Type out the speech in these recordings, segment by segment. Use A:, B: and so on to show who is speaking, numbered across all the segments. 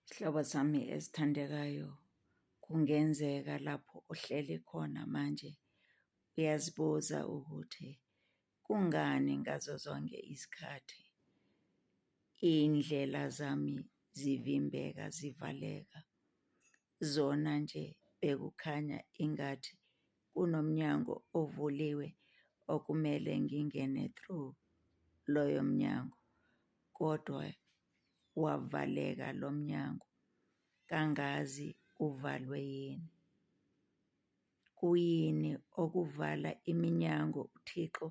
A: Shlobosami esithandekayo, kungenzeka lapho uhleli khona manje uyazibuza ukuthi kungani ngazo zonke izikhathi indlela zami zivimbeka zivaleka. Zona nje bekukhanya ingathi kunomnyango ovuliwe okumele ngingene through loyo mnyango, kodwa wavaleka lo mnyango, kangazi uvalwe yini. Kuyini okuvala iminyango uThixo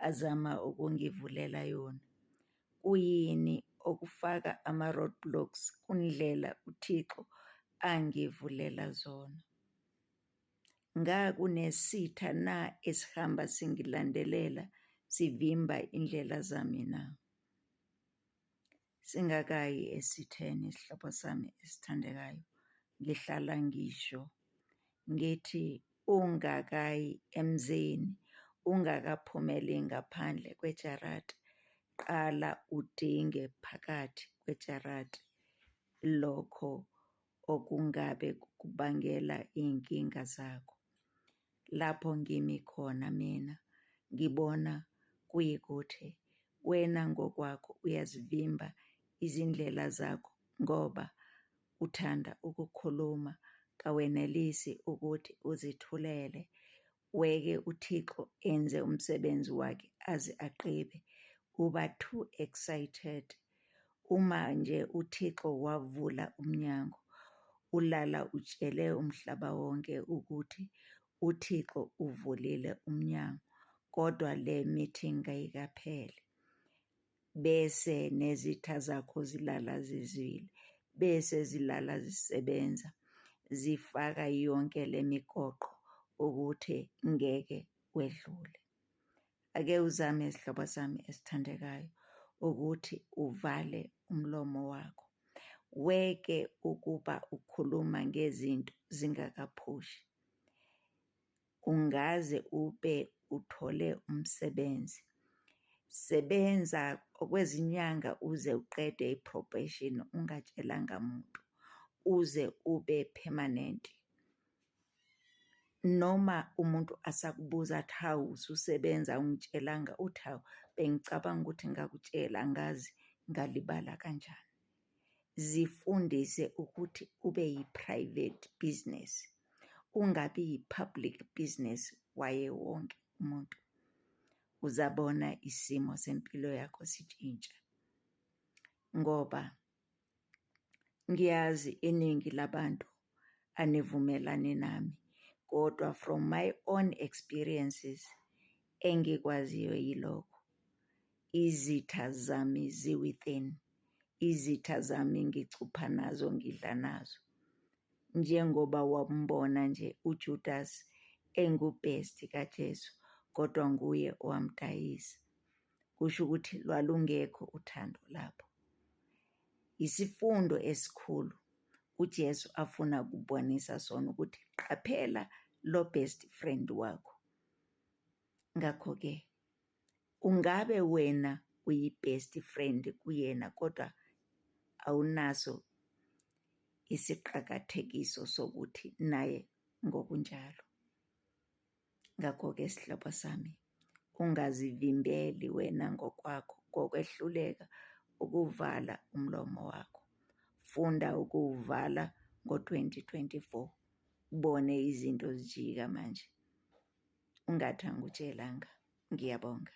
A: azama ukungivulela yona? Kuyini okufaka ama-roadblocks kundlela uThixo angivulela zona? Ngakunesitha na esihamba singilandelela sivimba indlela zami na? Singakayi esitheni sihlobo sami esithandekayo, ngihlala ngisho ngithi ungakayi emzini, ungakaphumeli ngaphandle kwejaradi, qala udinge phakathi kwejaradi lokho okungabe kubangela iy'nkinga zakho. Lapho ngimi khona mina ngibona kuyikuthi wena ngokwakho uyazivimba izindlela zakho ngoba uthanda ukukhuluma, kawenelisi ukuthi uzithulele. Weke uThixo enze umsebenzi wakhe aze aqede. Uba too excited. Uma nje uThixo wavula umnyango, ulala utshele umhlaba wonke ukuthi uThixo uvulile umnyango, kodwa le meeting ayikapheli. Bese nezitha zakho zilala zizwile, bese zilala zisebenza, zifaka yonke le migoqo ukuthi ngeke wedlule. Ake uzame sihlobo sami esithandekayo ukuthi uvale umlomo wakho. Weke ukuba ukhuluma ngezinto zingakaphushi. Ungaze ube uthole umsebenzi. Sebenza okwezinyanga uze uqede i-probation ungatshelanga muntu, uze ube permanent. Noma umuntu asakubuza athi, hawu ususebenza ungitshelanga, uthi hawu bengicabanga ukuthi ngakutshela, angazi ngalibala kanjani. Zifundise ukuthi ube yi-private business, ungabi yi-public business waye wonke umuntu. Uzabona isimo sempilo yakho sitshintsha. Ngoba ngiyazi iningi labantu anivumelani nami, kodwa from my own experiences engikwaziyo yilokho. Izitha zami zi-within. Izitha zami ngicupha nazo, ngidla nazo. Njengoba wambona nje uJudas engubhesti kaJesu, kodwa nguye owamdayisa. Kusho ukuthi lwalungekho uthando lapho. Isifundo esikhulu uJesu afuna kubonisa sona ukuthi qaphela lo best friend wakho. Ngakho-ke ungabe wena uyi-best friend kuyena, kodwa awunaso isiqakathekiso sokuthi naye ngokunjalo. Ngakho-ke sihlobo sami, ungazivimbeli wena ngokwakho ngokwehluleka ukuvala umlomo wakho. Funda ukuwuvala ngo-2024, ubone izinto zijika manje. Ungathi angikutshelanga. Ngiyabonga.